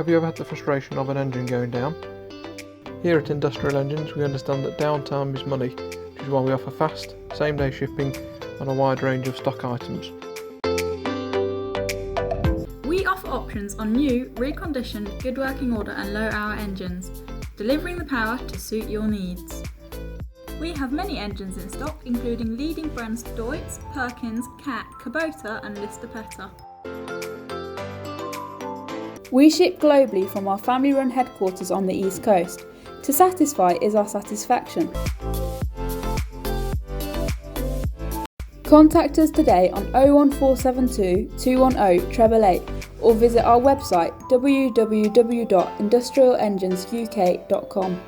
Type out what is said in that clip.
Have you ever had the frustration of an engine going down? Here at Industrial Engines we understand that downtime is money, which is why we offer fast, same-day shipping on a wide range of stock items. We offer options on new, reconditioned, good working order and low hour engines, delivering the power to suit your needs. We have many engines in stock, including leading brands Deutz, Perkins, Cat, Kubota and Lister Petta. We ship globally from our family-run headquarters on the East Coast. To satisfy is our satisfaction. Contact us today on 01472 210 888 or visit our website www.industrialengines.uk.com.